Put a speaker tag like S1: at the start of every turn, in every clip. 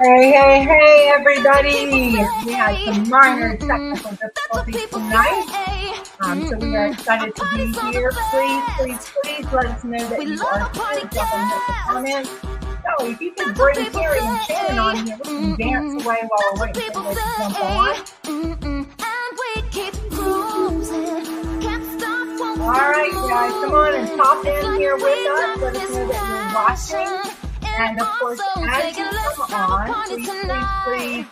S1: Hey, everybody. We had some minor technical difficulties tonight. So we are excited to be here. Please let us know that you are here. Drop a note in the comments. So if you could bring Terry and Shannon on here, we can dance away while we're waiting for them to jump on. All right, guys, come on and pop in here with us. Let us know that you're watching. And of course, as you come on, please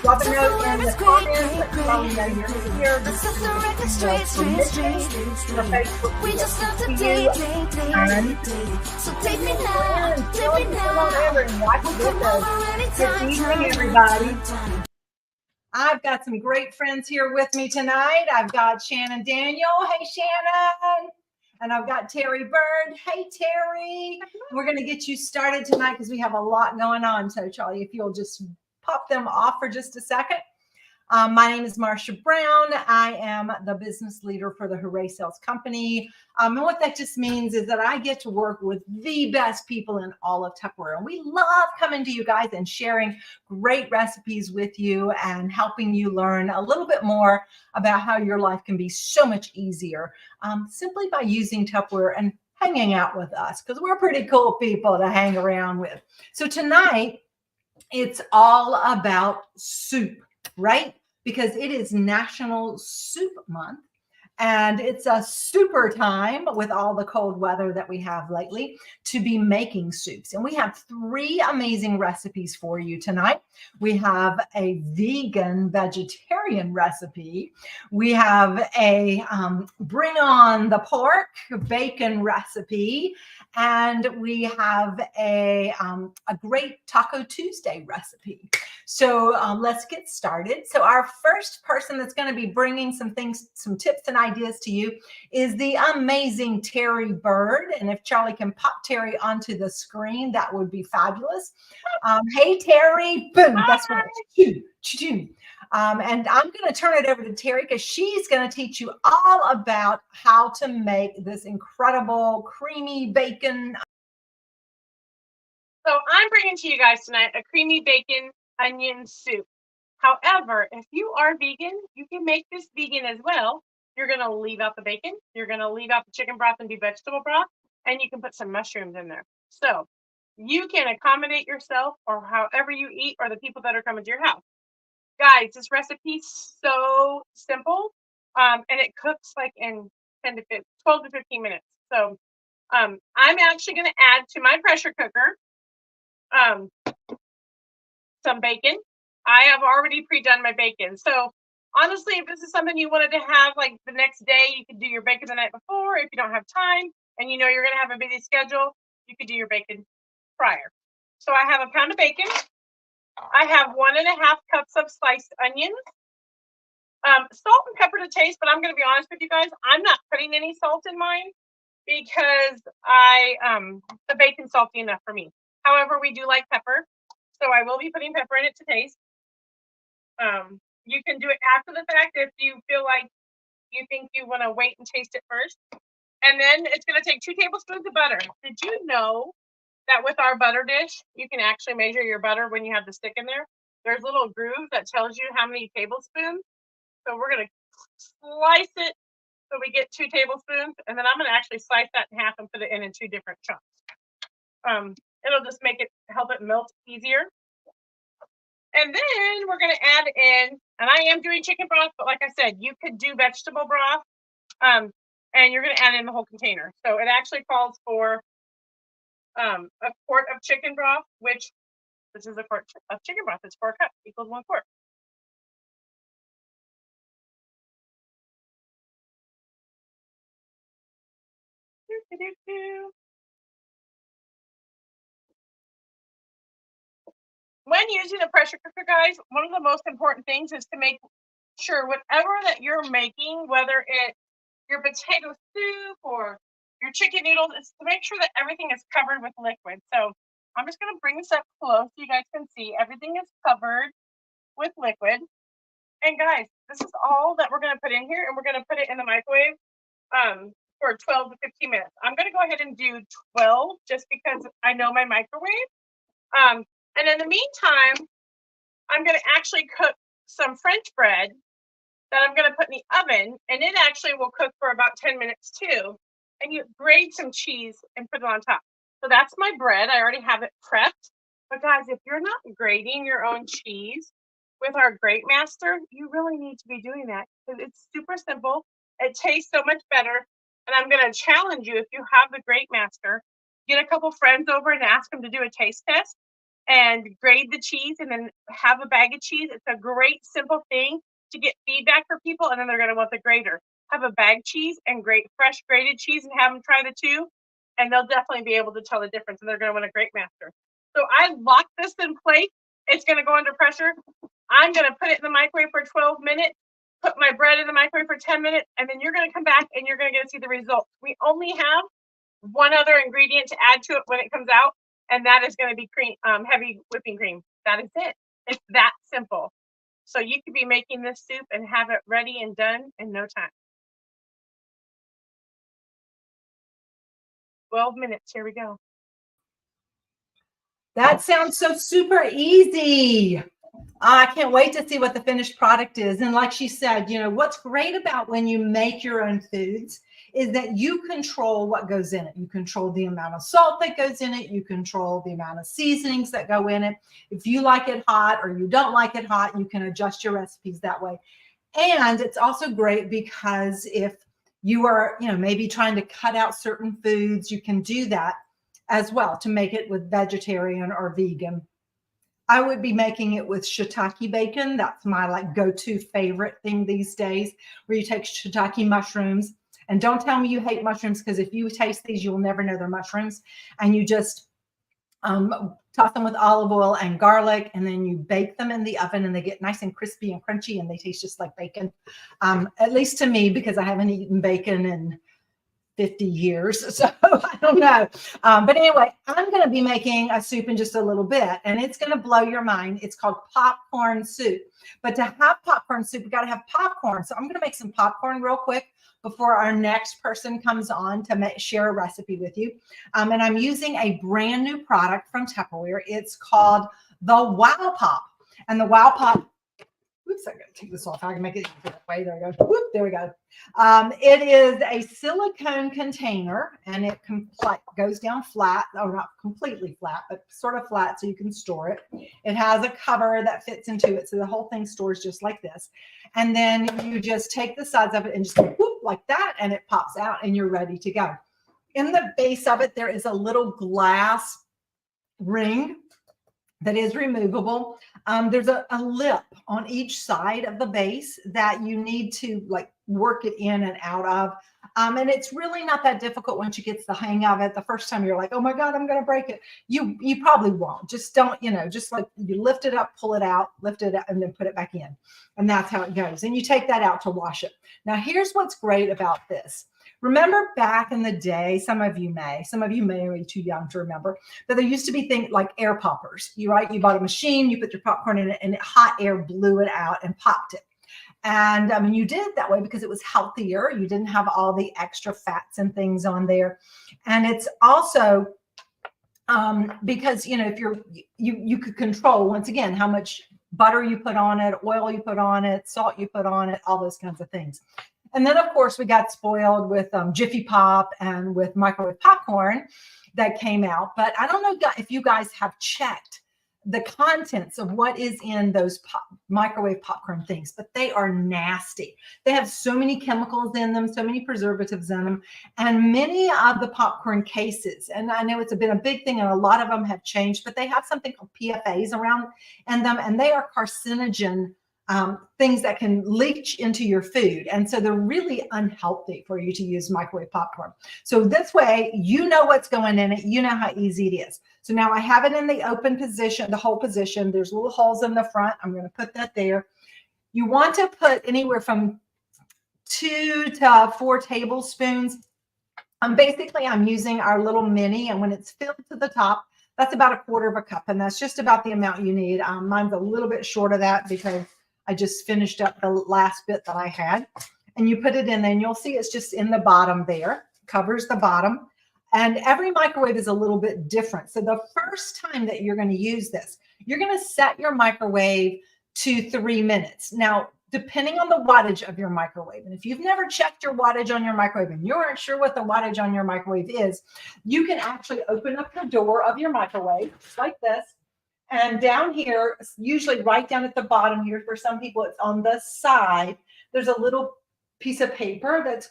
S1: drop a note in the comments. Let me know you're here. This is your permission for Facebook to you. And come on over and watch with us. Good evening, everybody. I've got some great friends here with me tonight. I've got Shannon Daniel. Hey, Shannon. And I've got Terry Bird. Hey, Terry. We're going to get you started tonight because we have a lot going on. So, Charlie, if you'll just pop them off for just a second. My name is Marsha Brown. I am the business leader for the Hooray Sales Company. And what that just means is that I get to work with the best people in all of Tupperware. And we love coming to you guys and sharing great recipes with you and helping you learn a little bit more about how your life can be so much easier simply by using Tupperware and hanging out with us because we're pretty cool people to hang around with. So tonight, it's all about soup. Right? Because it is National Soup Month and it's a super time with all the cold weather that we have lately to be making soups. And we have 3 amazing recipes for you tonight. We have a vegan vegetarian recipe. We have a bring on the pork bacon recipe. And we have a great Taco Tuesday recipe. So let's get started. So our first person that's going to be bringing some tips and ideas to you is the amazing Terry Bird. And if Charlie can pop Terry onto the screen, that would be fabulous. Hey, Terry. Boom. That's right. And I'm going to turn it over to Terry because she's going to teach you all about how to make this incredible creamy bacon.
S2: So I'm bringing to you guys tonight a creamy bacon onion soup. However, if you are vegan, you can make this vegan as well. You're going to leave out the bacon. You're going to leave out the chicken broth and do vegetable broth. And you can put some mushrooms in there. So you can accommodate yourself or however you eat or the people that are coming to your house. Guys, this recipe's so simple. And it cooks like in 12 to 15 minutes. So I'm actually going to add to my pressure cooker some bacon. I have already pre-done my bacon. So honestly, if this is something you wanted to have like the next day, you could do your bacon the night before. If you don't have time and you know you're going to have a busy schedule, you could do your bacon prior. So I have a pound of bacon. I have 1.5 cups of sliced onions. Salt and pepper to taste, but I'm going to be honest with you guys, I'm not putting any salt in mine because the bacon's salty enough for me. However, we do like pepper, so I will be putting pepper in it to taste. You can do it after the fact if you feel like you think you want to wait and taste it first. And then it's going to take 2 tablespoons of butter. Did you know that with our butter dish, you can actually measure your butter when you have the stick in there? There's a little groove that tells you how many tablespoons. So we're going to slice it so we get 2 tablespoons. And then I'm going to actually slice that in half and put it in 2 different chunks. It'll just help it melt easier. And then we're going to add in, and I am doing chicken broth, but like I said, you could do vegetable broth, and you're going to add in the whole container. So it actually calls for a quart of chicken broth, which this is a quart of chicken broth. It's 4 cups equals 1 quart. When using a pressure cooker, guys, one of the most important things is to make sure whatever that you're making, whether it's your potato soup or your chicken noodles, is to make sure that everything is covered with liquid. So I'm just going to bring this up close so you guys can see everything is covered with liquid. And guys, this is all that we're going to put in here, and we're going to put it in the microwave for 12 to 15 minutes. I'm going to go ahead and do 12 just because I know my microwave. And in the meantime, I'm going to actually cook some French bread that I'm going to put in the oven, and it actually will cook for about 10 minutes too. And you grate some cheese and put it on top. So that's my bread. I already have it prepped. But guys, if you're not grating your own cheese with our Grate Master, you really need to be doing that because it's super simple. It tastes so much better. And I'm going to challenge you, if you have the Grate Master, get a couple friends over and ask them to do a taste test and grate the cheese and then have a bag of cheese. It's a great, simple thing to get feedback for people, and then they're going to want the grater. Have a bag cheese and grate fresh grated cheese and have them try the two, and they'll definitely be able to tell the difference, and they're going to want a Grate Master. So I lock this in place. It's going to go under pressure. I'm going to put it in the microwave for 12 minutes, put my bread in the microwave for 10 minutes, and then you're going to come back and you're going to get to see the results. We only have one other ingredient to add to it when it comes out, and that is going to be cream, heavy whipping cream. That is it. It's that simple. So you could be making this soup and have it ready and done in no time. 12 minutes. Here we go.
S1: That sounds so super easy. I can't wait to see what the finished product is. And like she said, you know, what's great about when you make your own foods is that you control what goes in it. You control the amount of salt that goes in it. You control the amount of seasonings that go in it. If you like it hot or you don't like it hot, you can adjust your recipes that way. And it's also great because if you are, you know, maybe trying to cut out certain foods, you can do that as well to make it with vegetarian or vegan. I would be making it with shiitake bacon. That's my like go-to favorite thing these days, where you take shiitake mushrooms. And don't tell me you hate mushrooms, because if you taste these, you'll never know they're mushrooms. And you just toss them with olive oil and garlic, and then you bake them in the oven, and they get nice and crispy and crunchy, and they taste just like bacon. At least to me, because I haven't eaten bacon in 50 years. So I don't know. But anyway, I'm going to be making a soup in just a little bit, and it's going to blow your mind. It's called popcorn soup. But to have popcorn soup, you got to have popcorn. So I'm going to make some popcorn real quick before our next person comes on to share a recipe with you. And I'm using a brand new product from Tupperware. It's called the Wow Pop. And the Wow Pop, oops, I got to take this off. I can make it that way. There we go. Whoop, there we go. It is a silicone container, and it goes down flat, or not completely flat, but sort of flat, so you can store it. It has a cover that fits into it, so the whole thing stores just like this. And then you just take the sides of it and just go whoop like that, and it pops out, and you're ready to go. In the base of it, there is a little glass ring that is removable. There's a lip on each side of the base that you need to like work it in and out of. And it's really not that difficult once you get the hang of it. The first time you're like, oh my God, I'm going to break it. You probably won't. Just don't, you know, just like you lift it up, pull it out, lift it up, and then put it back in. And that's how it goes. And you take that out to wash it. Now, here's what's great about this. Remember back in the day, some of you may be too young to remember, but there used to be things like air poppers. You bought a machine, you put your popcorn in it, and hot air blew it out and popped it. And I mean, you did it that way because it was healthier. You didn't have all the extra fats and things on there. And it's also because, you know, if you could control, once again, how much butter you put on it, oil you put on it, salt you put on it, all those kinds of things. And then, of course, we got spoiled with Jiffy Pop and with microwave popcorn that came out. But I don't know if you guys have checked the contents of what is in those microwave popcorn things, but they are nasty. They have so many chemicals in them, so many preservatives in them, and many of the popcorn cases, and I know it's been a big thing and a lot of them have changed, but they have something called PFAs around in them, and they are carcinogen things that can leach into your food. And so they're really unhealthy for you to use microwave popcorn. So this way, you know what's going in it. You know how easy it is. So now I have it in the open position, the whole position. There's little holes in the front. I'm going to put that there. You want to put anywhere from 2 to 4 tablespoons. Basically, I'm using our little mini, and when it's filled to the top, that's about 1/4 cup. And that's just about the amount you need. Mine's a little bit short of that because I just finished up the last bit that I had. And you put it in there, and you'll see it's just in the bottom there, covers the bottom. And every microwave is a little bit different. So the first time that you're going to use this, you're going to set your microwave to 3 minutes. Now, depending on the wattage of your microwave, and if you've never checked your wattage on your microwave and you aren't sure what the wattage on your microwave is, you can actually open up the door of your microwave just like this. And down here, usually right down at the bottom here, for some people it's on the side, there's a little piece of paper that's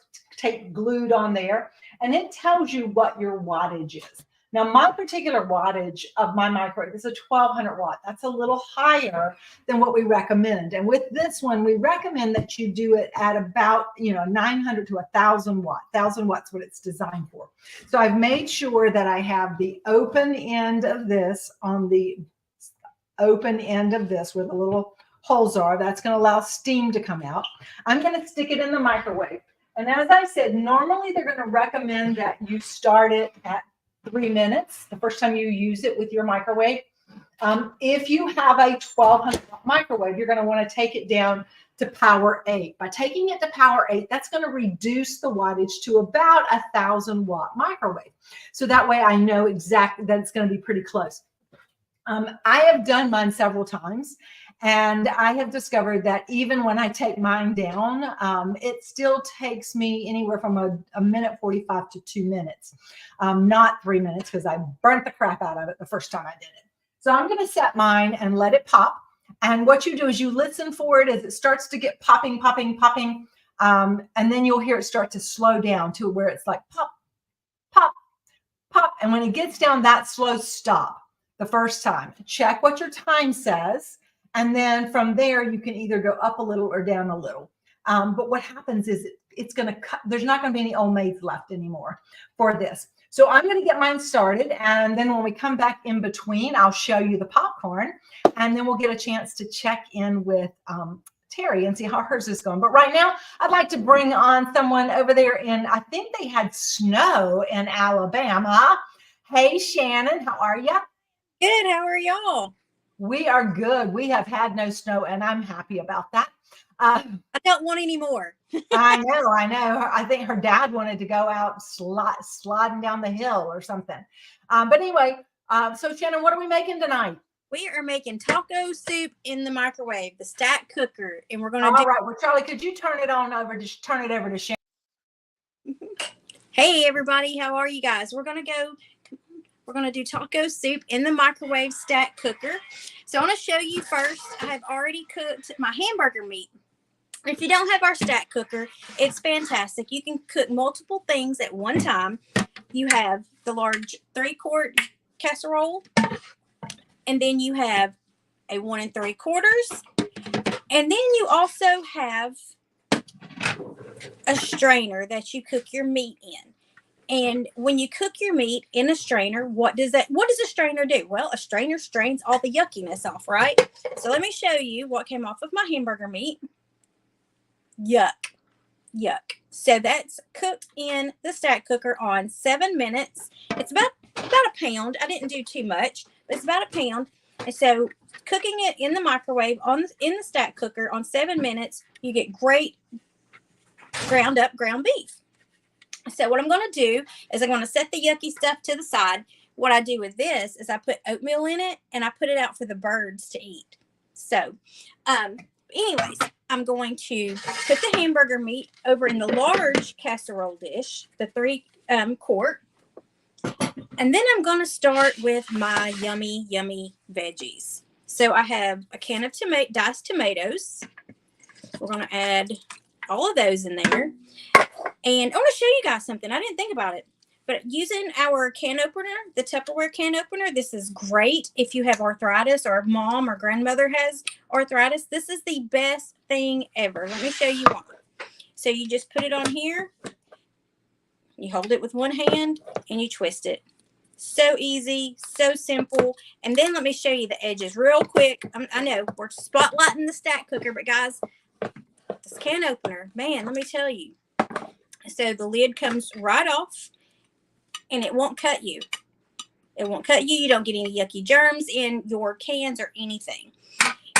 S1: glued on there, and it tells you what your wattage is. Now, my particular wattage of my microwave is a 1200 watt. That's a little higher than what we recommend. And with this one, we recommend that you do it at about, 900 to 1000 watt. 1000 watts what it's designed for. So I've made sure that I have the open end of this on the open end of this where the little holes are. That's going to allow steam to come out. I'm going to stick it in the microwave. And as I said, normally they're going to recommend that you start it at 3 minutes, the first time you use it with your microwave. If you have a 1200 watt microwave, you're going to want to take it down to power 8. By taking it to power 8, that's going to reduce the wattage to about 1000 watt microwave. So that way I know exactly that it's going to be pretty close. I have done mine several times, and I have discovered that even when I take mine down, it still takes me anywhere from a minute 45 to 2 minutes, not 3 minutes, because I burnt the crap out of it the first time I did it. So I'm going to set mine and let it pop. And what you do is you listen for it as it starts to get popping, popping, popping. And then you'll hear it start to slow down to where it's like pop, pop, pop. And when it gets down that slow, stop the first time. Check what your time says. And then from there, you can either go up a little or down a little. But what happens is it's going to cut. There's not going to be any old maids left anymore for this. So I'm going to get mine started. And then when we come back in between, I'll show you the popcorn. And then we'll get a chance to check in with Terry and see how hers is going. But right now, I'd like to bring on someone over there in, I think they had snow in Alabama. Hey, Shannon, how are you?
S3: Good. How are y'all?
S1: We are good. We have had no snow, and I'm happy about that.
S3: I don't want any more.
S1: I know. I think her dad wanted to go out sliding down the hill or something. But anyway, so Shannon, what are we making tonight?
S3: We are making taco soup in the microwave, the stack cooker, and we're going to
S1: All right. Well, Charlie, could you turn it over to Shannon?
S3: Hey, everybody. How are you guys? We're going to do taco soup in the microwave stack cooker. So I want to show you first, I have already cooked my hamburger meat. If you don't have our stack cooker, it's fantastic. You can cook multiple things at one time. You have the large 3-quart casserole, and then you have a 1 3/4. And then you also have a strainer that you cook your meat in. And when you cook your meat in a strainer, what does a strainer do? Well, a strainer strains all the yuckiness off, right? So let me show you what came off of my hamburger meat. Yuck. So that's cooked in the stack cooker on 7 minutes. It's about a pound. I didn't do too much, but it's about a pound. And so cooking it in the microwave in the stack cooker on 7 minutes, you get great ground beef. So what I'm going to do is I'm going to set the yucky stuff to the side. What I do with this is I put oatmeal in it and I put it out for the birds to eat. So, anyways, I'm going to put the hamburger meat over in the large casserole dish, the 3-quart. And then I'm going to start with my yummy, yummy veggies. So I have a can of diced tomatoes. We're going to add all of those in there. And I want to show you guys something. I didn't think about it. But using our can opener, the Tupperware can opener, this is great if you have arthritis or mom or grandmother has arthritis. This is the best thing ever. Let me show you why. So you just put it on here. You hold it with one hand and you twist it. So easy, so simple. And then let me show you the edges real quick. I know we're spotlighting the stack cooker, but guys, this can opener, man, let me tell you. So the lid comes right off and it won't cut you. It won't cut you. You don't get any yucky germs in your cans or anything.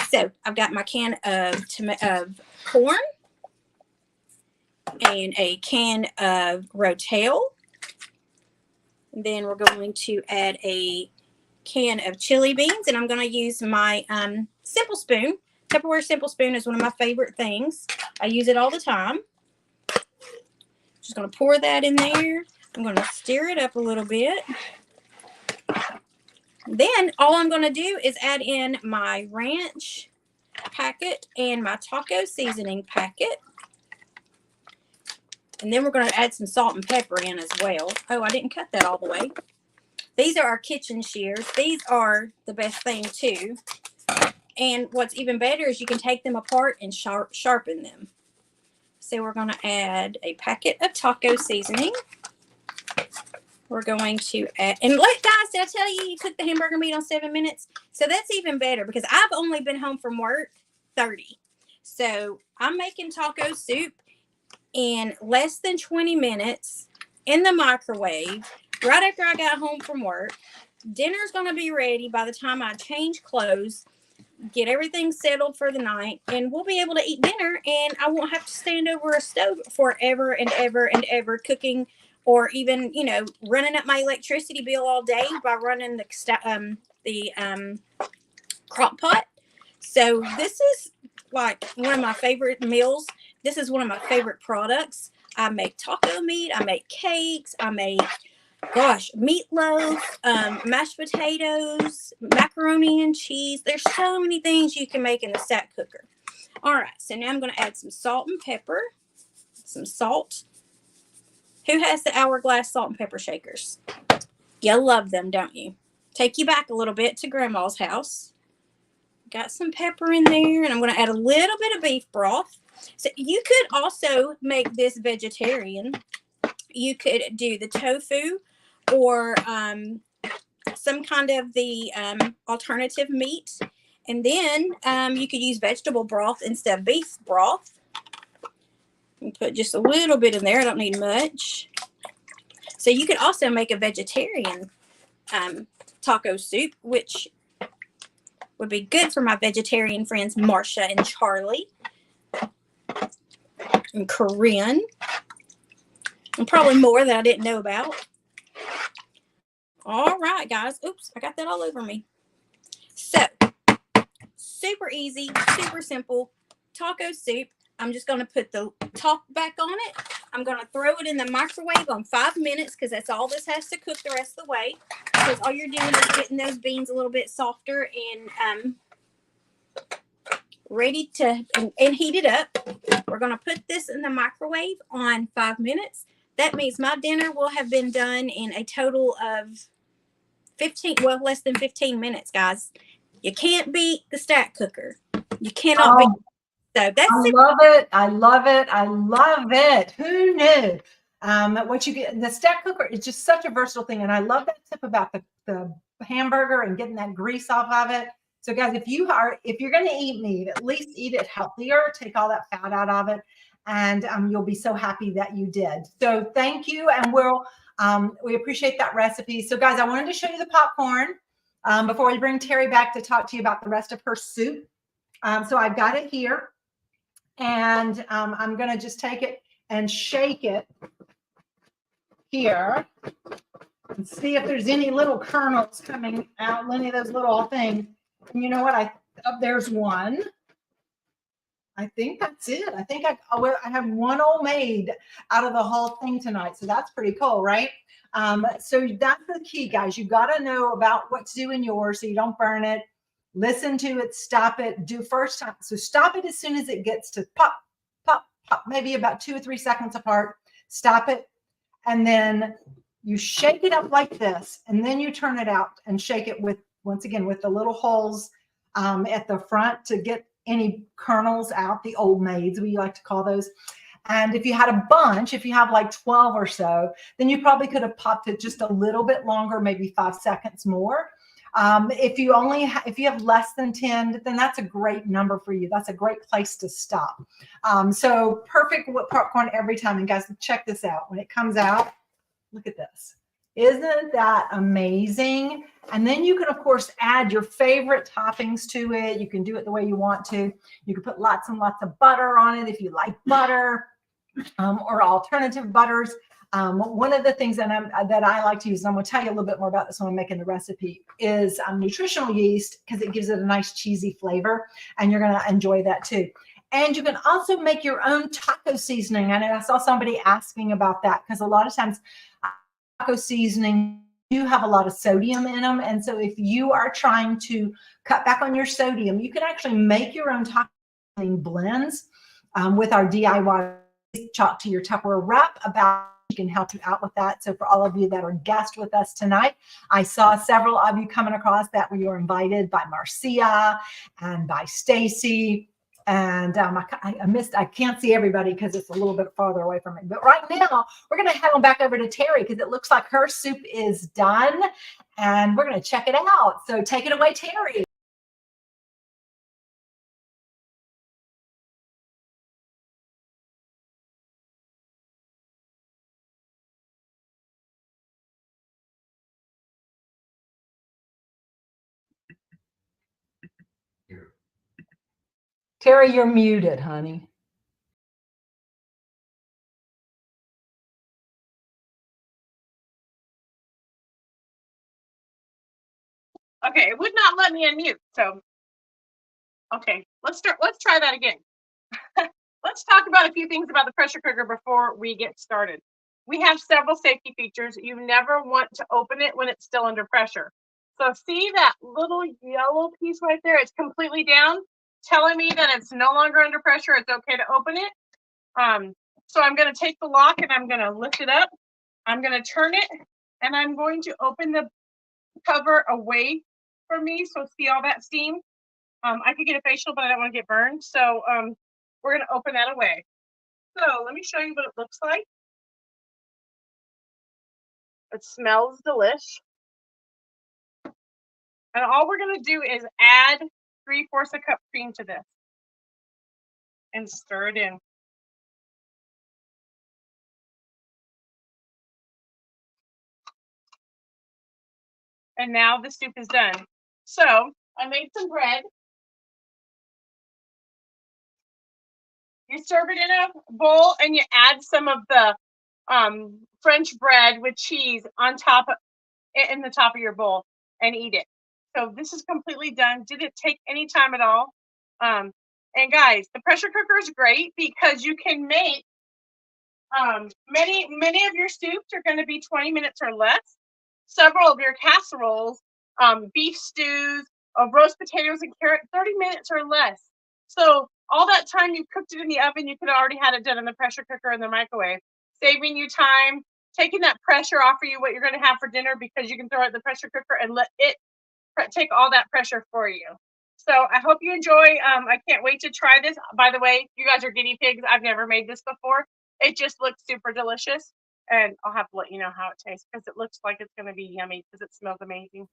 S3: So I've got my can of corn and a can of Rotel. And then we're going to add a can of chili beans, and I'm going to use my simple spoon. Tupperware simple spoon is one of my favorite things. I use it all the time. Just going to pour that in there. I'm going to stir it up a little bit. Then all I'm going to do is add in my ranch packet and my taco seasoning packet. And then we're going to add some salt and pepper in as well. Oh, I didn't cut that all the way. These are our kitchen shears. These are the best thing too. And what's even better is you can take them apart and sharpen them. So we're going to add a packet of taco seasoning. We're going to add, and look guys, did I tell you you cook the hamburger meat on 7 minutes? So that's even better because I've only been home from work 30. So I'm making taco soup in less than 20 minutes in the microwave right after I got home from work. Dinner's going to be ready by the time I change clothes, get everything settled for the night, and we'll be able to eat dinner, and I won't have to stand over a stove forever and ever and ever cooking, or even, you know, running up my electricity bill all day by running the crock pot. So this is like one of my favorite meals. This is one of my favorite products. I make taco meat. I make cakes. I make, gosh, meatloaf, mashed potatoes, macaroni and cheese. There's so many things you can make in the stack cooker. All right, so now I'm going to add some salt and pepper, some salt. Who has the Hourglass salt and pepper shakers? You love them, don't you? Take you back a little bit to Grandma's house. Got some pepper in there, and I'm going to add a little bit of beef broth. So you could also make this vegetarian. You could do the tofu or some kind of the alternative meat. And then you could use vegetable broth instead of beef broth. And put just a little bit in there. I don't need much. So you could also make a vegetarian taco soup, which would be good for my vegetarian friends, Marcia and Charlie and Corinne, and probably more that I didn't know about. All right, guys. Oops, I got that all over me. So, super easy, super simple taco soup. I'm just going to put the top back on it. I'm going to throw it in the microwave on 5 minutes because that's all this has to cook the rest of the way. Because all you're doing is getting those beans a little bit softer and ready to and heat it up. We're going to put this in the microwave on 5 minutes. That means my dinner will have been done in a total of less than 15 minutes, guys. You can't beat the stack cooker. You cannot beat. So that's
S1: I love it. I love it. I love it. Who knew? What you get, the stack cooker is just such a versatile thing. And I love that tip about the hamburger and getting that grease off of it. So guys, if you're going to eat meat, at least eat it healthier, take all that fat out of it. And you'll be so happy that you did. So thank you. And we appreciate that recipe. So guys, I wanted to show you the popcorn before we bring Terry back to talk to you about the rest of her soup. So I've got it here. And I'm going to just take it and shake it here and see if there's any little kernels coming out, any of those little things. And you know what? There's one. I think that's it. I think I have one old maid out of the whole thing tonight. So that's pretty cool, right? So that's the key, guys. You got to know about what to do in yours so you don't burn it. Listen to it, stop it, do first time. So stop it as soon as it gets to pop, pop, pop, maybe about 2 or 3 seconds apart. Stop it. And then you shake it up like this. And then you turn it out and shake it with, once again, with the little holes at the front to get any kernels out, the old maids, we like to call those. And if you had a bunch, if you have like 12 or so, then you probably could have popped it just a little bit longer, maybe 5 seconds more. If you have less than 10, then that's a great number for you. That's a great place to stop. So perfect with popcorn every time. And guys, check this out. When it comes out, look at this. Isn't that amazing? And then you can, of course, add your favorite toppings to it. You can do it the way you want to. You can put lots and lots of butter on it if you like butter, or alternative butters. One of the things that I like to use, and I'm going to tell you a little bit more about this when I'm making the recipe, is nutritional yeast, because it gives it a nice cheesy flavor, and you're going to enjoy that too. And you can also make your own taco seasoning. I know I saw somebody asking about that, because a lot of times taco seasoning do have a lot of sodium in them. And so if you are trying to cut back on your sodium, you can actually make your own taco seasoning blends with our DIY Chalk to Your Tupperware wrap about. Can help you out with that. So for all of you that are guests with us tonight, I saw several of you coming across that we were invited by Marcia and by Stacy. And I can't see everybody because it's a little bit farther away from me. But right now, we're going to head on back over to Terry, because it looks like her soup is done, and we're going to check it out. So take it away, Terry. Terry, you're muted, honey.
S2: Okay, it would not let me unmute. So, okay, let's try that again. Let's talk about a few things about the pressure cooker before we get started. We have several safety features. You never want to open it when it's still under pressure. So see that little yellow piece right there? It's completely down, telling me that it's no longer under pressure. It's okay to open it. So I'm going to take the lock and I'm going to lift it up. I'm going to turn it, and I'm going to open the cover away from me. So see all that steam? I could get a facial, but I don't want to get burned. So we're going to open that away. So let me show you what it looks like. It smells delish. And all we're going to do is add 3/4 a cup cream to this and stir it in. And now the soup is done. So I made some bread. You serve it in a bowl, and you add some of the French bread with cheese on top of, in the top of your bowl, and eat it. So this is completely done. Didn't take any time at all. And guys, the pressure cooker is great because you can make many of your soups are going to be 20 minutes or less. Several of your casseroles, beef stews, roast potatoes and carrot, 30 minutes or less. So all that time you cooked it in the oven, you could have already had it done in the pressure cooker in the microwave, saving you time, taking that pressure off of you, what you're going to have for dinner, because you can throw it in the pressure cooker and let it take all that pressure for you. So I hope you enjoy. I can't wait to try this. By the way, you guys are guinea pigs. I've never made this before. It just looks super delicious, and I'll have to let you know how it tastes, because it looks like it's going to be yummy, because it smells amazing.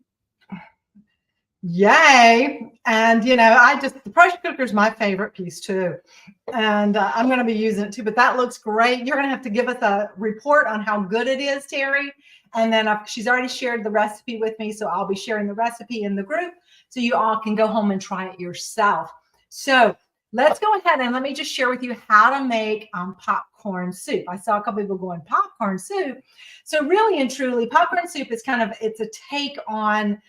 S1: Yay. And the pressure cooker is my favorite piece too, and I'm going to be using it too. But that looks great. You're going to have to give us a report on how good it is, Terry. And then she's already shared the recipe with me, so I'll be sharing the recipe in the group, so you all can go home and try it yourself. So let's go ahead and let me just share with you how to make popcorn soup. I saw a couple people going, popcorn soup. So really and truly, popcorn soup is it's a take on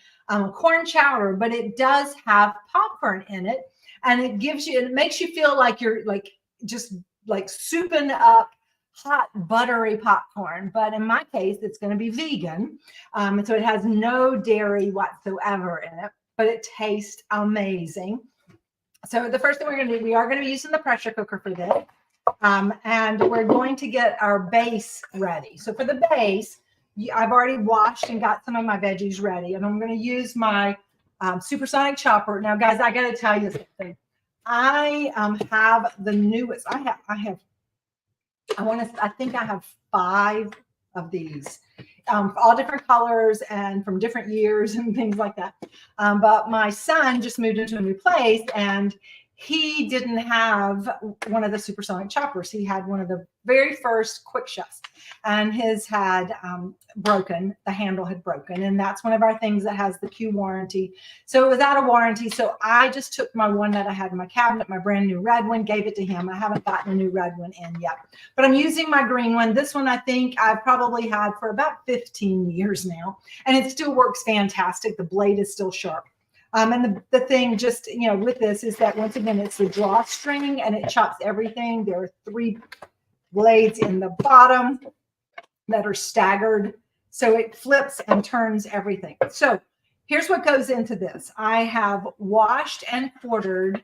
S1: corn chowder, but it does have popcorn in it, and it makes you feel like you're just souping up hot buttery popcorn. But in my case, it's going to be vegan, and so it has no dairy whatsoever in it, but it tastes amazing. So the first thing we're going to do, we are going to be using the pressure cooker for this, and we're going to get our base ready. So for the base, I've already washed and got some of my veggies ready, and I'm going to use my supersonic chopper. Now, guys, I got to tell you something. I have the newest. I think I have 5 of these, all different colors and from different years and things like that. But my son just moved into a new place, and he didn't have one of the supersonic choppers. He had one of the very first quick chefs, and his had broken. The handle had broken, and that's one of our things that has the Q warranty. So it was out of warranty. So I just took my one that I had in my cabinet, my brand new red one, gave it to him. I haven't gotten a new red one in yet, but I'm using my green one. This one I think I've probably had for about 15 years now, and it still works fantastic. The blade is still sharp. And the thing just, with this is that once again, it's the drawstring and it chops everything. There are 3 blades in the bottom that are staggered. So it flips and turns everything. So here's what goes into this. I have washed and quartered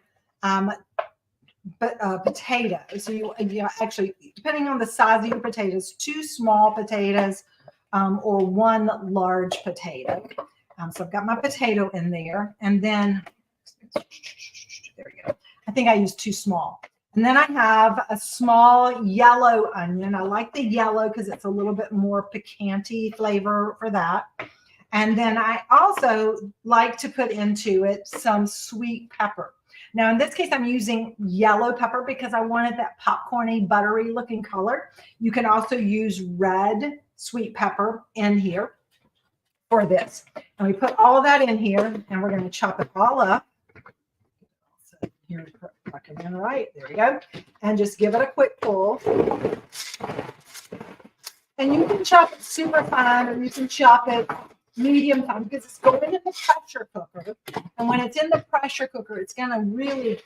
S1: potatoes. So you actually, depending on the size of your potatoes, 2 small potatoes or 1 large potato. So I've got my potato in there, and then there we go. I think I used 2 small. And then I have a small yellow onion. I like the yellow because it's a little bit more piquante flavor for that. And then I also like to put into it some sweet pepper. Now, in this case, I'm using yellow pepper because I wanted that popcorny, buttery looking color. You can also use red sweet pepper in here for this. And we put all of that in here, and we're going to chop it all up. So here, tuck it in right. There we go. And just give it a quick pull. And you can chop it super fine, or you can chop it medium fine because it's going in the pressure cooker. And when it's in the pressure cooker, it's going to really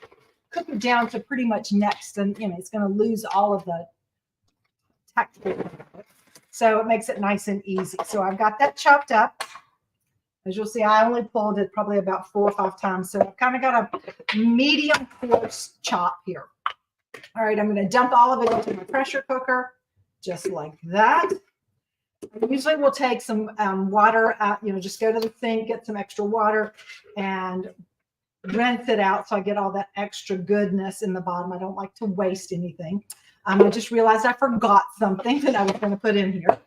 S1: cook it down to pretty much next. And, it's going to lose all of the texture. So it makes it nice and easy. So I've got that chopped up. As you'll see, I only pulled it probably about 4 or 5 times. So I've kind of got a medium coarse chop here. All right, I'm going to dump all of it into my pressure cooker, just like that. I usually will take some water out, just go to the sink, get some extra water, and rinse it out so I get all that extra goodness in the bottom. I don't like to waste anything. I just realized I forgot something that I was going to put in here.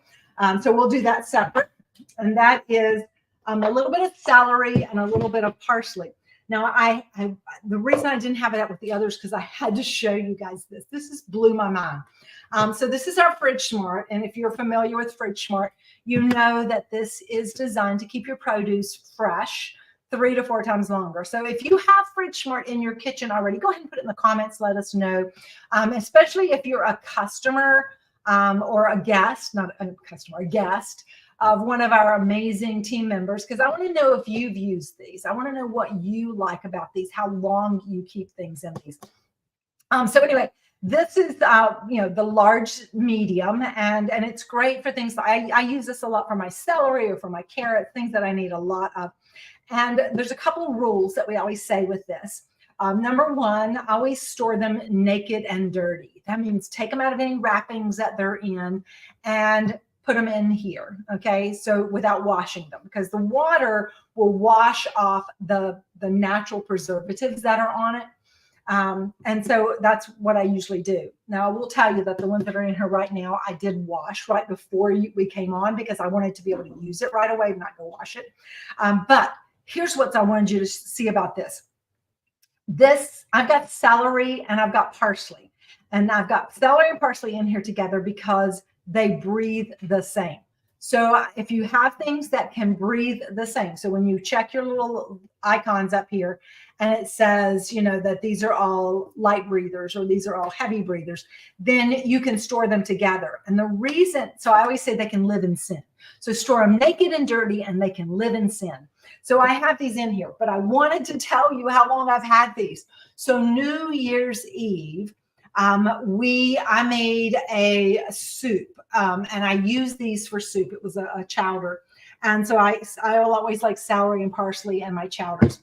S1: So we'll do that separate. And that is a little bit of celery and a little bit of parsley. Now, the reason I didn't have it out with the others because I had to show you guys this. This just blew my mind. So this is our Fridge Smart. And if you're familiar with Fridge Smart, you know that this is designed to keep your produce fresh 3 to 4 times longer. So if you have Fridge Smart in your kitchen already, go ahead and put it in the comments. Let us know, especially if you're a customer or a guest, not a customer, a guest of one of our amazing team members, because I want to know if you've used these. I want to know what you like about these, how long you keep things in these. So anyway, this is the large medium, and it's great for things. I use this a lot for my celery or for my carrots, things that I need a lot of. And there's a couple of rules that we always say with this. Number 1, always store them naked and dirty. That means take them out of any wrappings that they're in and put them in here. Okay, so without washing them, because the water will wash off the natural preservatives that are on it. And so that's what I usually do. Now, I will tell you that the ones that are in here right now, I did wash right before we came on because I wanted to be able to use it right away and not go wash it. But here's what I wanted you to see about this. I've got celery and I've got parsley. And I've got celery and parsley in here together because they breathe the same. So if you have things that can breathe the same, so when you check your little icons up here and it says, that these are all light breathers or these are all heavy breathers, then you can store them together. And the reason, so I always say they can live in sin. So store them naked and dirty and they can live in sin. So I have these in here, but I wanted to tell you how long I've had these. So New Year's Eve, I made a soup, and I use these for soup. It was a chowder. And so I'll always like celery and parsley in my chowders.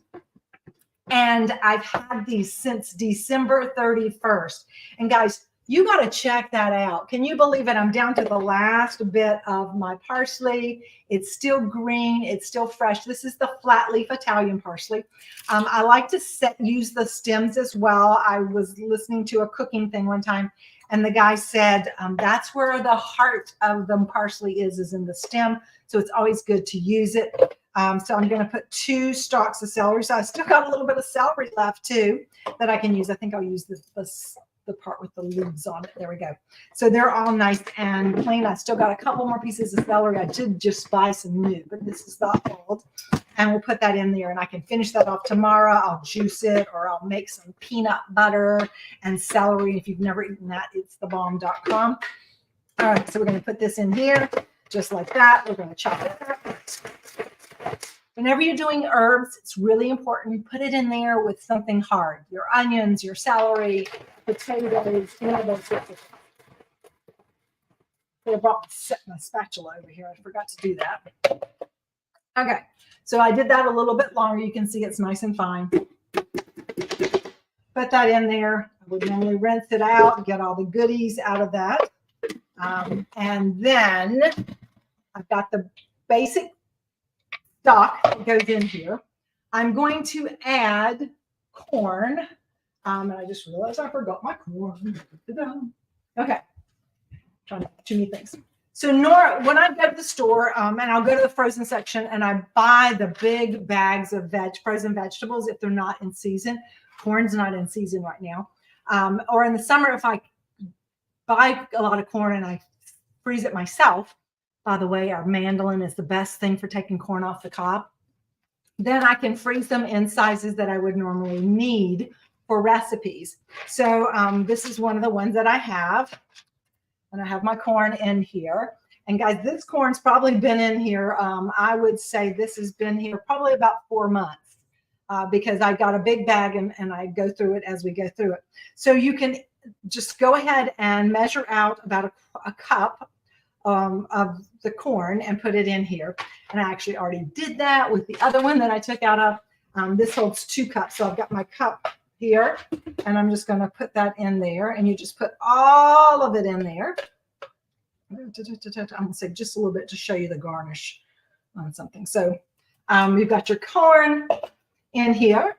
S1: And I've had these since December 31st. And guys, you got to check that out. Can you believe it? I'm down to the last bit of my parsley. It's still green. It's still fresh. This is the flat leaf Italian parsley. I like to use the stems as well. I was listening to a cooking thing one time, and the guy said that's where the heart of the parsley is in the stem. So it's always good to use it. So I'm going to put 2 stalks of celery. So I still got a little bit of celery left too that I can use. I think I'll use the part with the leaves on it. There we go. So they're all nice and clean. I still got a couple more pieces of celery. I did just buy some new, but this is not old. And we'll put that in there, and I can finish that off tomorrow. I'll juice it, or I'll make some peanut butter and celery. If you've never eaten that, it's thebomb.com. All right, so we're going to put this in here just like that. We're going to chop it up. Whenever you're doing herbs, it's really important. Put it in there with something hard. Your onions, your celery, potatoes, those sorts of. I brought my spatula over here. I forgot to do that. Okay, so I did that a little bit longer. You can see it's nice and fine. Put that in there. I would normally rinse it out, get all the goodies out of that. And then I've got the basic stock that goes in here. I'm going to add corn. And I just realized I forgot my corn. Okay. Trying to do too many things. So Nora, when I go to the store, and I'll go to the frozen section and I buy the big bags of frozen vegetables if they're not in season. Corn's not in season right now. Or in the summer, if I buy a lot of corn and I freeze it myself, by the way, our mandolin is the best thing for taking corn off the cob. Then I can freeze them in sizes that I would normally need for recipes. So this is one of the ones that I have. And I have my corn in here. And guys, this corn's probably been in here. I would say this has been here probably about 4 months because I got a big bag and I go through it as we go through it. So you can just go ahead and measure out about a cup of the corn and put it in here. And I actually already did that with the other one that I took out of. This holds 2 cups. So I've got my cup here, and I'm just going to put that in there, and you just put all of it in there. I'm going to say just a little bit to show you the garnish on something. So you've got your corn in here,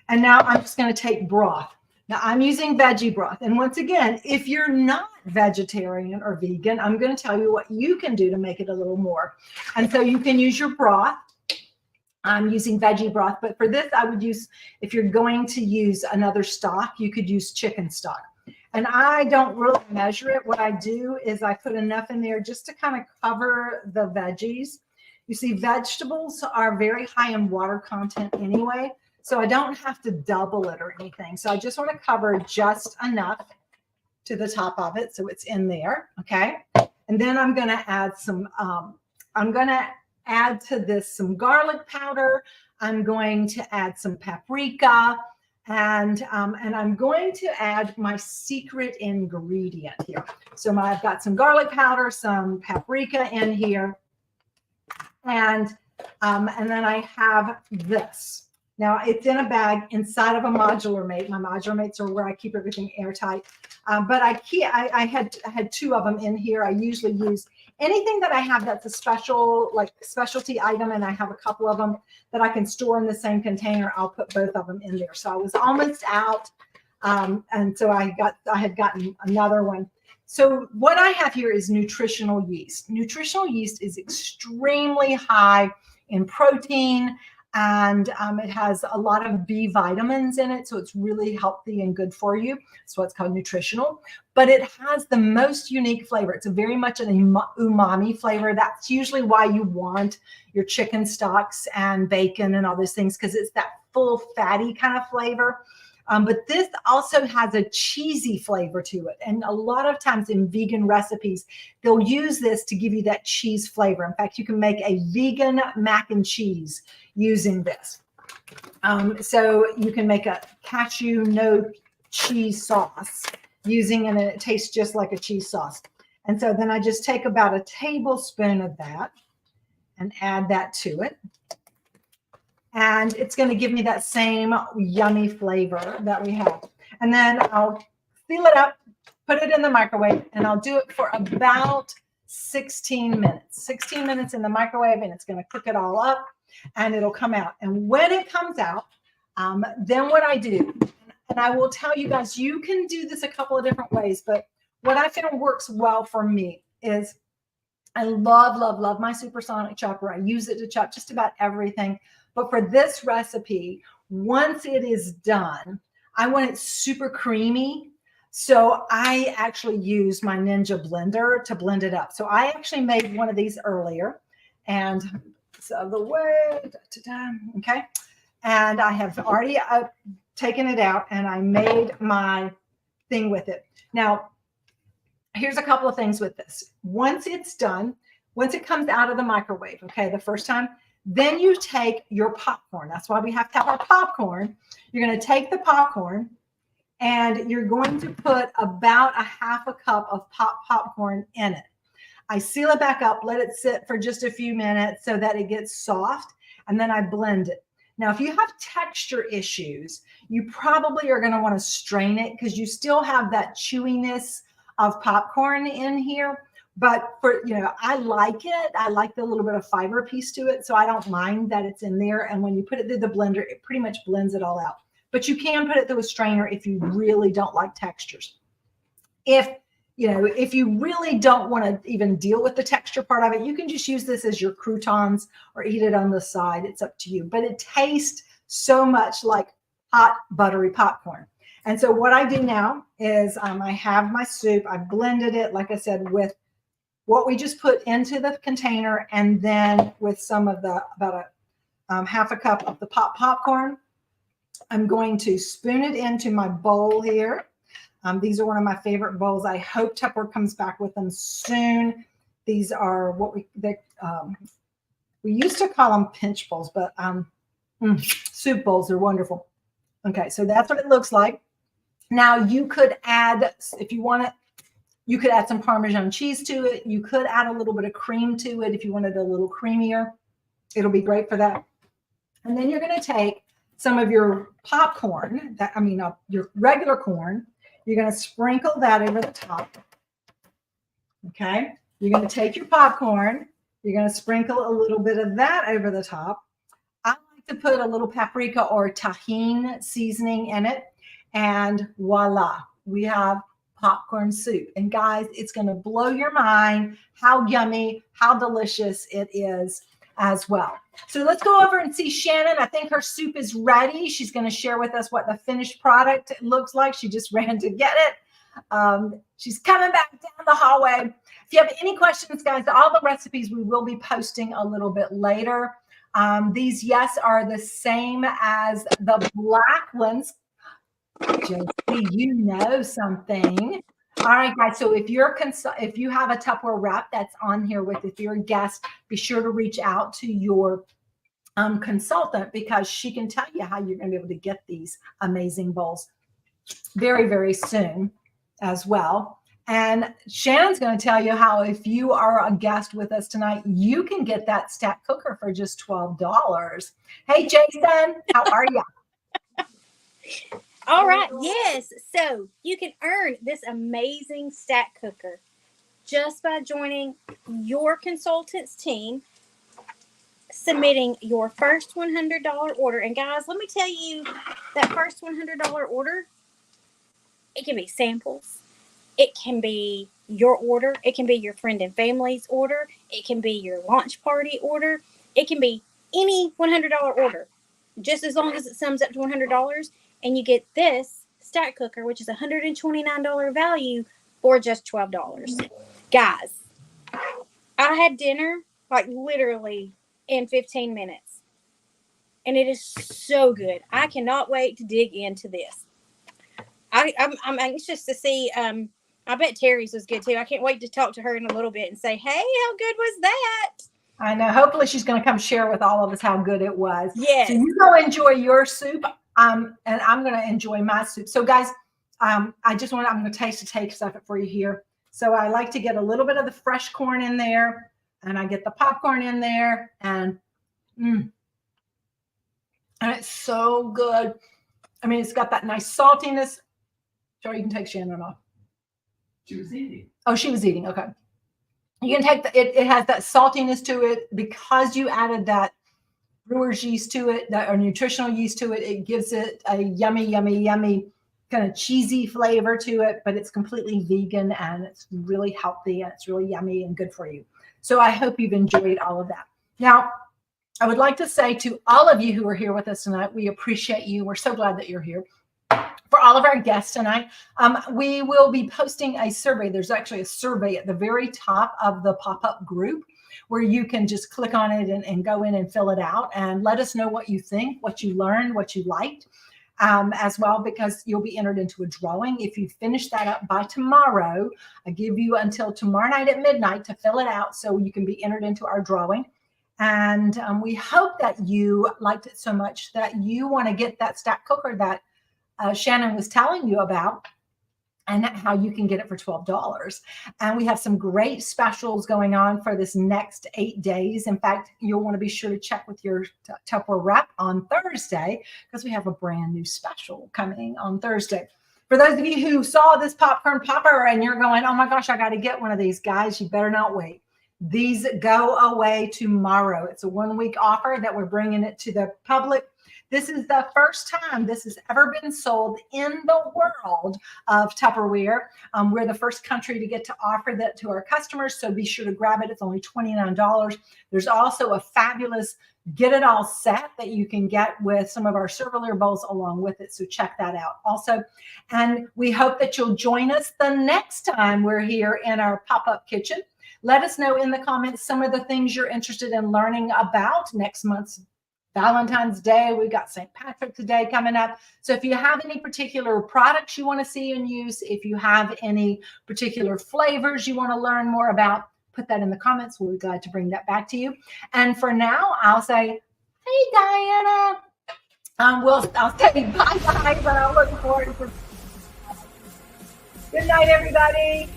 S1: and now I'm just going to take broth. Now I'm using veggie broth, and once again, if you're not vegetarian or vegan, I'm going to tell you what you can do to make it a little more. And so you can use your broth. I'm using veggie broth, but for this, I would use, if you're going to use another stock, you could use chicken stock. And I don't really measure it. What I do is I put enough in there just to kind of cover the veggies. You see, vegetables are very high in water content anyway, so I don't have to double it or anything. So I just want to cover just enough to the top of it so it's in there, okay? And then I'm going to add some, add to this some garlic powder. I'm going to add some paprika, and I'm going to add my secret ingredient here. So I've got some garlic powder, some paprika in here, and then I have this. Now it's in a bag inside of a modular mate. My modular mates are where I keep everything airtight. But I had 2 of them in here. I usually use anything that I have that's a specialty item, and I have a couple of them that I can store in the same container. I'll put both of them in there. So I was almost out, and so I had gotten another one. So what I have here is nutritional yeast. Nutritional yeast is extremely high in protein, and it has a lot of B vitamins in it, so it's really healthy and good for you. That's why it's called nutritional. But it has the most unique flavor. It's very much an umami flavor. That's usually why you want your chicken stocks and bacon and all those things, because it's that full fatty kind of flavor. But this also has a cheesy flavor to it. And a lot of times in vegan recipes, they'll use this to give you that cheese flavor. In fact, you can make a vegan mac and cheese using this. So you can make a cashew no cheese sauce using it, and it tastes just like a cheese sauce. And so then I just take about a tablespoon of that and add that to it. And it's going to give me that same yummy flavor that we have. And then I'll seal it up, put it in the microwave, and I'll do it for about 16 minutes. 16 minutes in the microwave, and it's going to cook it all up, and it'll come out. And when it comes out, then what I do, and I will tell you guys, you can do this a couple of different ways, but what I found works well for me is I love, love, love my supersonic chopper. I use it to chop just about everything. But for this recipe, once it is done, I want it super creamy. So I actually use my Ninja blender to blend it up. So I actually made one of these earlier, and so the way, okay. And I have already taken it out, and I made my thing with it. Now, here's a couple of things with this. Once it's done, once it comes out of the microwave, okay, the first time, then you take your popcorn. That's why we have to have our popcorn. You're going to take the popcorn, and you're going to put about a half a cup of popcorn in it. I seal it back up, let it sit for just a few minutes so that it gets soft, and then I blend it. Now, if you have texture issues, you probably are going to want to strain it because you still have that chewiness of popcorn in here. But for, I like it. I like the little bit of fiber piece to it. So I don't mind that it's in there. And when you put it through the blender, it pretty much blends it all out. But you can put it through a strainer if you really don't like textures. If you really don't want to even deal with the texture part of it, you can just use this as your croutons or eat it on the side. It's up to you. But it tastes so much like hot, buttery popcorn. And so what I do now is I have my soup. I blended it, like I said, with what we just put into the container, and then with some of the, about a half a cup of the popcorn. I'm going to spoon it into my bowl here. These are one of my favorite bowls. I hope Tupperware comes back with them soon. These are what we used to call them pinch bowls, but soup bowls are wonderful. Okay, so that's what it looks like. Now you could add, if you want it, you could add some Parmesan cheese to it. You could add a little bit of cream to it if you wanted a little creamier. It'll be great for that. And then you're going to take some of your popcorn, your regular corn. You're going to sprinkle that over the top. Okay. You're going to take your popcorn. You're going to sprinkle a little bit of that over the top. I like to put a little paprika or tahine seasoning in it. And voila, we have popcorn soup. And guys, it's going to blow your mind how yummy, how delicious it is as well. So let's go over and see Shannon. I think her soup is ready. She's going to share with us what the finished product looks like. She just ran to get it. She's coming back down the hallway. If you have any questions, guys, all the recipes we will be posting a little bit later. These, yes, are the same as the black ones. Josie, you know something. All right, guys. So if you have a Tupperware wrap that's on here with, if you're a guest, be sure to reach out to your consultant, because she can tell you how you're going to be able to get these amazing bowls very, very soon as well. And Shannon's going to tell you how, if you are a guest with us tonight, you can get that stack cooker for just $12. Hey, Jason, how are you?
S3: All right. Yes. So you can earn this amazing stack cooker just by joining your consultant's team, submitting your first $100 order. And guys, let me tell you, that first $100 order, it can be samples. It can be your order. It can be your friend and family's order. It can be your launch party order. It can be any $100 order, just as long as it sums up to $100. And you get this stack cooker, which is $129 value, for just $12. Guys, I had dinner like literally in 15 minutes. And it is so good. I cannot wait to dig into this. I'm anxious to see. I bet Terry's was good too. I can't wait to talk to her in a little bit and say, hey, how good was that?
S1: I know. Hopefully she's going to come share with all of us how good it was.
S3: Yes.
S1: So you go enjoy your soup. And I'm going to enjoy my soup. So guys, I'm going to taste of it for you here. So I like to get a little bit of the fresh corn in there, and I get the popcorn in there, and it's so good. I mean, it's got that nice saltiness. Sure, you can take Shannon off.
S4: She was eating.
S1: Oh, she was eating. Okay. You can take it has that saltiness to it because you added that brewer's yeast to it, or nutritional yeast to it. It gives it a yummy, yummy, yummy kind of cheesy flavor to it, but it's completely vegan and it's really healthy and it's really yummy and good for you. So I hope you've enjoyed all of that. Now, I would like to say to all of you who are here with us tonight, we appreciate you. We're so glad that you're here. For all of our guests tonight, we will be posting a survey. There's actually a survey at the very top of the pop-up group where you can just click on it and go in and fill it out and let us know what you think, what you learned, what you liked as well, because you'll be entered into a drawing. If you finish that up by tomorrow, I give you until tomorrow night at midnight to fill it out so you can be entered into our drawing. And we hope that you liked it so much that you want to get that stack cooker that Shannon was telling you about, and how you can get it for $12. And we have some great specials going on for this next 8 days. In fact, you'll want to be sure to check with your Tupperware rep on Thursday, because we have a brand new special coming on Thursday. For those of you who saw this popcorn popper and you're going, oh my gosh, I got to get one of these, guys, you better not wait. These go away tomorrow. It's a 1-week offer that we're bringing it to the public. This is the first time this has ever been sold in the world of Tupperware. We're the first country to get to offer that to our customers, so be sure to grab it. It's only $29. There's also a fabulous get it all set that you can get with some of our silverware bowls along with it, so check that out also. And we hope that you'll join us the next time we're here in our pop-up kitchen. Let us know in the comments some of the things you're interested in learning about next month's Valentine's Day. We've got St. Patrick's Day coming up. So if you have any particular products you want to see in use, if you have any particular flavors you want to learn more about, put that in the comments. We'll be glad to bring that back to you. And for now, I'll say, hey, Diana. I'll say bye-bye, but I'm looking forward to. Good night, everybody.